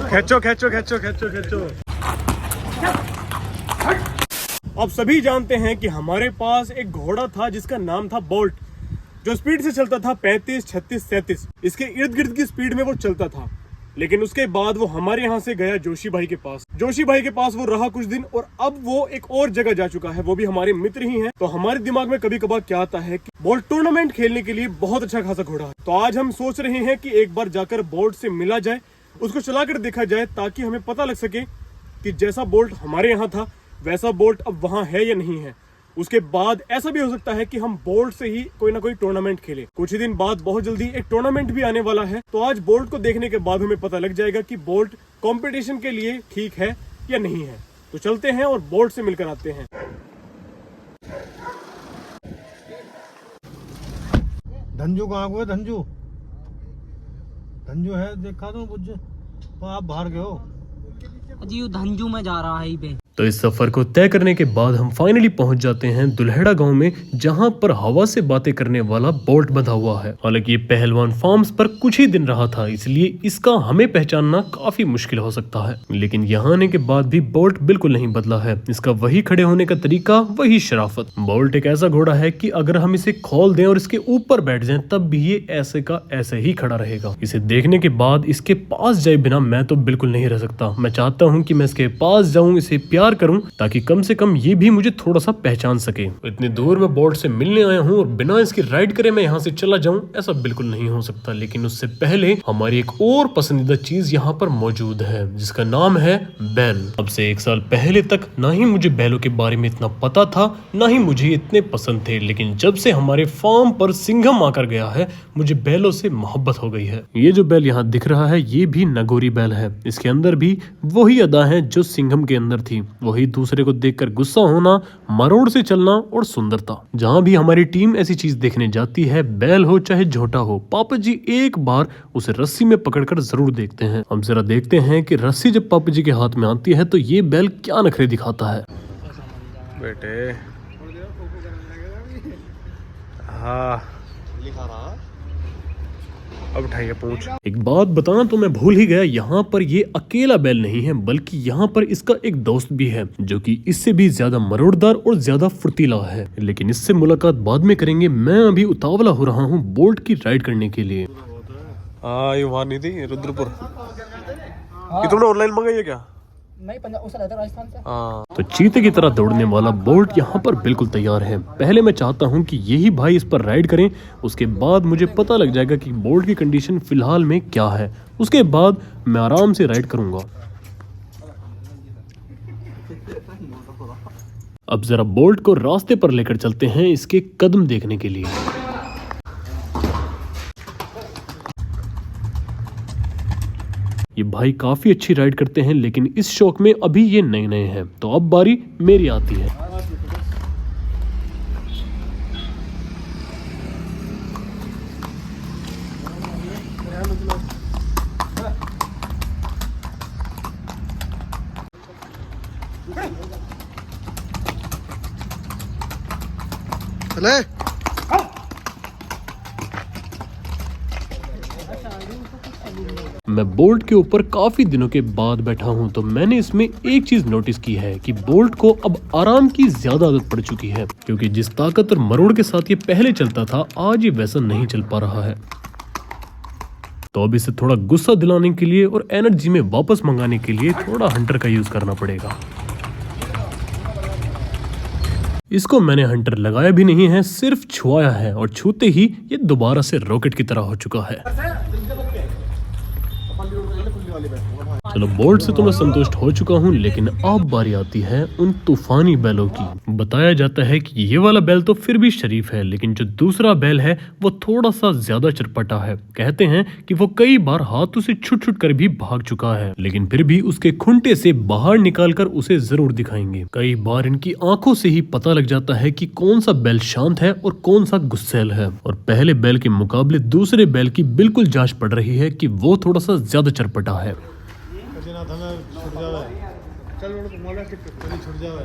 खींचो खींचो खींचो खींचो खींचो। आप सभी जानते हैं कि हमारे पास एक घोड़ा था जिसका नाम था बोल्ट, जो स्पीड से चलता था 35, 36, 37। इसके इर्द गिर्द की स्पीड में वो चलता था। लेकिन उसके बाद वो हमारे यहाँ से गया जोशी भाई के पास। जोशी भाई के पास वो रहा कुछ दिन और अब वो एक और जगह जा चुका है, वो भी हमारे मित्र ही हैं। तो हमारे दिमाग में कभी कभार क्या आता है कि बोल्ट टूर्नामेंट खेलने के लिए बहुत अच्छा खासा घोड़ा है। तो आज हम सोच रहे हैं कि एक बार जाकर बोल्ट से मिला जाए, उसको चलाकर देखा जाए, ताकि हमें पता लग सके कि जैसा बोल्ट हमारे यहाँ था वैसा बोल्ट अब वहाँ है या नहीं है। उसके बाद ऐसा भी हो सकता है कि हम बोल्ट से ही कोई ना कोई टूर्नामेंट खेलें। कुछ ही दिन बाद बहुत जल्दी एक टूर्नामेंट भी आने वाला है। तो आज बोल्ट को देखने के बाद हमें पता लग जाएगा कि बोल्ट कंपटीशन के लिए ठीक है या नहीं है। तो चलते हैं और बोल्ट से मिलकर आते हैं। धंजू कहाँ को है? धंजू धंजू है, देखा तो मुझे। तो आप बाहर गए हो जी? धंजू में जा रहा है ही पे। तो इस सफर को तय करने के बाद हम फाइनली पहुंच जाते हैं दुल्हेड़ा गांव में, जहां पर हवा से बातें करने वाला बोल्ट बंधा हुआ है। हालांकि ये पहलवान फार्म्स पर कुछ ही दिन रहा था, इसलिए इसका हमें पहचानना काफी मुश्किल हो सकता है। लेकिन यहाँ आने के बाद भी बोल्ट बिल्कुल नहीं बदला है। इसका वही खड़े होने का तरीका, वही शराफत। बोल्ट एक ऐसा घोड़ा है कि अगर हम इसे खोल दें और इसके ऊपर बैठ जाएं, तब भी ये ऐसे का ऐसे ही खड़ा रहेगा। इसे देखने के बाद इसके पास जाए बिना मैं तो बिल्कुल नहीं रह सकता। मैं चाहता हूँ कि मैं इसके पास जाऊँ, इसे प्यार करूं, ताकि कम से कम ये भी मुझे थोड़ा सा पहचान सके। इतनी दूर में बोल्ट से मिलने आया हूं और बिना इसकी राइड करे मैं यहाँ से चला जाऊं, ऐसा बिल्कुल नहीं हो सकता। लेकिन उससे पहले हमारी एक और पसंदीदा चीज यहाँ पर मौजूद है, जिसका नाम है बैल। अब से 1 साल पहले तक ना ही मुझे बैलों के बारे में इतना पता था, ना ही मुझे इतने पसंद थे। लेकिन जब से हमारे फार्म पर सिंघम आकर गया है, मुझे बैलों से मोहब्बत हो गई है। ये जो बैल यहाँ दिख रहा है, ये भी नगोरी बैल है। इसके अंदर भी वही अदा है जो सिंघम के अंदर थी, वही दूसरे को देखकर गुस्सा होना, मरोड़ से चलना और सुंदरता। जहां भी हमारी टीम ऐसी चीज देखने जाती है, बैल हो चाहे झोटा हो, पापा जी एक बार उसे रस्सी में पकड़कर जरूर देखते हैं। हम जरा देखते हैं कि रस्सी जब पापा जी के हाथ में आती है तो ये बैल क्या नखरे दिखाता है। बेटे हाँ, अब उठाइए पूंछ। एक बात बताना तो मैं भूल ही गया, यहाँ पर ये अकेला बैल नहीं है, बल्कि यहाँ पर इसका एक दोस्त भी है, जो कि इससे भी ज्यादा मरोड़दार और ज्यादा फुर्तीला है। लेकिन इससे मुलाकात बाद में करेंगे। मैं अभी उतावला हो रहा हूँ बोल्ट की राइड करने के लिए। ये वहाँ नहीं थी रुद्रपुर? ये तुमने ऑनलाइन मंगाई है क्या? नहीं, राजस्थान से। तो चीते की तरह दौड़ने वाला बोल्ट यहाँ पर बिल्कुल तैयार है। पहले मैं चाहता हूँ कि यही भाई इस पर राइड करें, उसके बाद मुझे पता लग जाएगा कि बोल्ट की कंडीशन फिलहाल में क्या है। उसके बाद मैं आराम से राइड करूंगा। अब जरा बोल्ट को रास्ते पर लेकर चलते हैं इसके कदम देखने के लिए। ये भाई काफी अच्छी राइड करते हैं, लेकिन इस शौक में अभी ये नए नए हैं। तो अब बारी मेरी आती है। चले मैं बोल्ट के ऊपर काफी दिनों के बाद बैठा हूं, तो मैंने इसमें एक चीज नोटिस की है कि बोल्ट को अब आराम की ज्यादा आदत पड़ चुकी है, क्योंकि जिस ताकत और मरोड़ के साथ ये पहले चलता था, आज ये वैसा नहीं चल पा रहा है। तो अब इसे थोड़ा गुस्सा दिलाने के लिए और एनर्जी में वापस मंगाने के लिए थोड़ा हंटर का यूज करना पड़ेगा। इसको मैंने हंटर लगाया भी नहीं है, सिर्फ छुआया है, और छूते ही ये दोबारा से रॉकेट की तरह हो चुका है। चलो बोल्ट से तो मैं संतुष्ट हो चुका हूँ, लेकिन अब बारी आती है उन तूफानी बैलों की। बताया जाता है कि ये वाला बैल तो फिर भी शरीफ है, लेकिन जो दूसरा बैल है वो थोड़ा सा ज्यादा चटपटा है। कहते हैं कि वो कई बार हाथों से छुट छुट कर भी भाग चुका है, लेकिन फिर भी उसके खुंटे से बाहर निकालकर उसे जरूर दिखाएंगे। कई बार इनकी आंखों से ही पता लग जाता है कि कौन सा बैल शांत है और कौन सा गुस्सैल है। और पहले बैल के मुकाबले दूसरे बैल की बिल्कुल जांच पड़ रही है कि वो थोड़ा सा ज्यादा चटपटा है।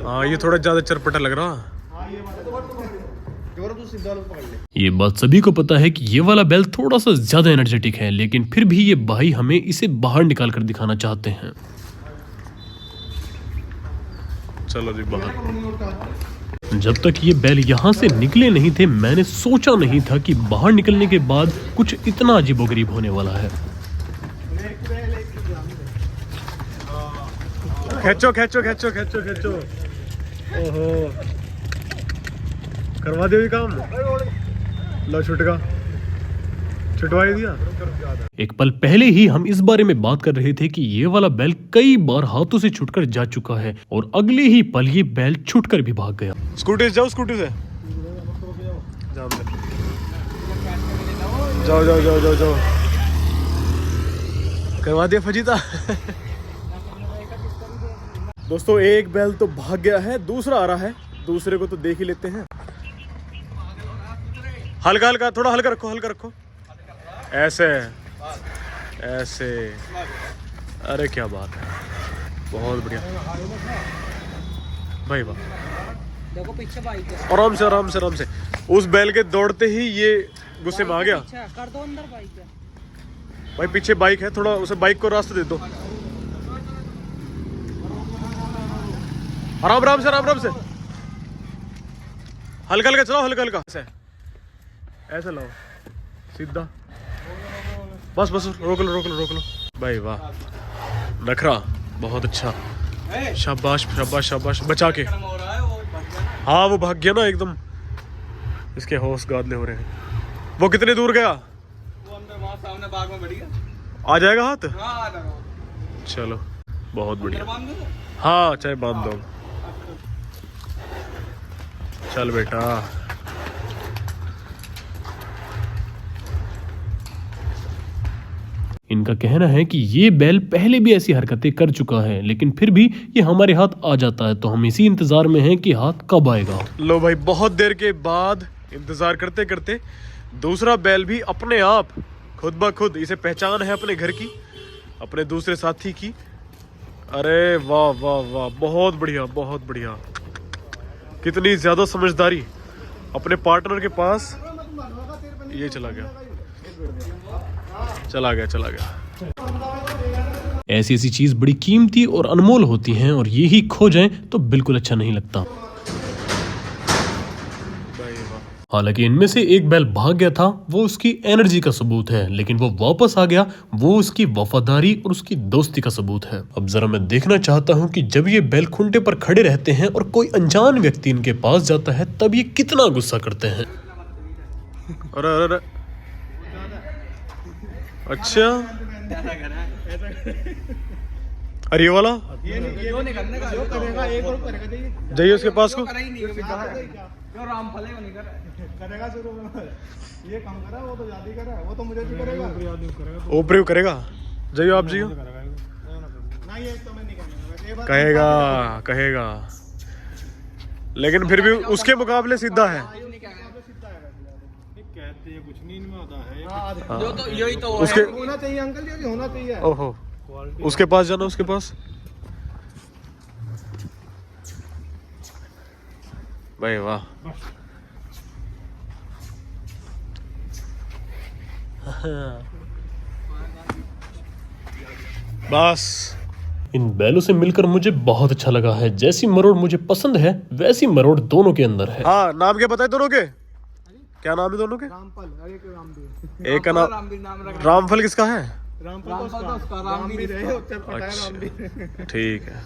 हाँ, ये थोड़ा ज्यादा चटपटा लग रहा। ये बात सभी को पता है कि ये वाला बैल थोड़ा सा ज्यादा एनर्जेटिक है, लेकिन फिर भी ये भाई हमें इसे बाहर निकाल कर दिखाना चाहते हैं। चलो जी बाहर। जब तक ये बैल यहाँ से निकले नहीं थे, मैंने सोचा नहीं था कि बाहर निकलने के बाद कुछ इतना अजीबोगरीब होने वाला है। खींचो खींचो खींचो खींचो खींचो। ओहो, करवा दे काम। लो छुटका, छुटवाई दिया। एक पल पहले ही हम इस बारे में बात कर रहे थे कि ये वाला बैल कई बार हाथों से छुटकर जा चुका है और अगले ही पल ये बैल छुटकर भी भाग गया। स्कूटी से जाओ, स्कूटी से जाओ जाओ जाओ जाओ जाओ जाओ। करवा दिया फजीता। दोस्तों एक बैल तो भाग गया है, दूसरा आ रहा है। दूसरे को तो देख ही लेते हैं। हल्का हल्का, थोड़ा हल्का रखो, हल्का रखो। ऐसे ऐसे। अरे क्या बात है, बहुत बढ़िया भाई, वाह। देखो पीछे बाइक है। आराम से आराम से आराम से। उस बैल के दौड़ते ही ये गुस्से में आ गया। कर दो अंदर, बाइक है भाई पीछे बाइक है, थोड़ा उसे बाइक को रास्ता दे दो। आराम आराम से, आराम आराम से। हल्का हल्का चलाओ, हल्का हल्का। ऐसे ऐसे लाओ, सीधा। बस बस, रोक लो रोक लो रोक लो। भाई वाह, नखरा बहुत अच्छा। शाबाश शाबाश शाबाश, बचा के। हाँ वो भाग गया ना एकदम। इसके होश गादले हो रहे हैं। वो कितने दूर गया? वो अंदर वहाँ सामने बाग में बढ़ गया। आ जाएगा हाथ? हाँ आ जाएगा। चलो बहुत बढ़िया। बांध दो। हाँ चाहे बांध दो। चल बेटा। इनका कहना है कि ये बैल पहले भी ऐसी हरकतें कर चुका है, लेकिन फिर भी ये हमारे हाथ आ जाता है, तो हम इसी इंतजार में हैं कि हाथ कब आएगा। लो भाई, बहुत देर के बाद इंतजार करते करते दूसरा बैल भी अपने आप खुद ब खुद, इसे पहचान है अपने घर की, अपने दूसरे साथी की। अरे वाह वाह वाह, बहुत बढ़िया बहुत बढ़िया। कितनी ज्यादा समझदारी अपने पार्टनर के पास। ये चला गया चला गया चला गया। ऐसी ऐसी चीज बड़ी कीमती और अनमोल होती हैं, और ये ही खो जाएं तो बिल्कुल अच्छा नहीं लगता। हालांकि इनमें से एक बैल भाग गया था, वो उसकी एनर्जी का सबूत है, लेकिन वो वापस आ गया, वो उसकी वफादारी और उसकी दोस्ती का सबूत है। अब जरा मैं देखना चाहता हूँ कि जब ये बैल खुंटे पर खड़े रहते हैं और कोई अनजान व्यक्ति इनके पास जाता है, तब ये कितना गुस्सा करते हैं। अरे अरे अच्छा, अरे ये वाला जाइए उसके पास को। रामफल है वो नहीं कर रहा है। करेगा शुरू में ये काम करा, वो तो ज्यादा करा, वो तो मुझे भी करेगा। ओपरे करेगा। जाइए आप जाइए। ना ये तो मैं नहीं करूंगा। कहेगा कहेगा, लेकिन फिर भी उसके मुकाबले सीधा है। कहते हैं कुछ नहीं, इनमें होता है। जो तो यही तो उसके होना चाहिए अंकल जी, होना चाहिए। ओहो, उसके पास जाना, उसके पास। भाई वाह। बस इन बैलों से मिलकर मुझे बहुत अच्छा लगा है। जैसी मरोड़ मुझे पसंद है, वैसी मरोड़ दोनों के अंदर है। हाँ, नाम क्या पता है दोनों के? क्या नाम है दोनों के? रामफल, अरे के रामवीर। एक का नाम रामवीर नाम रख। रामफल किसका है? रामफल तो उसका, रामवीर है, उत्तर पता है रामवीर। ठीक है।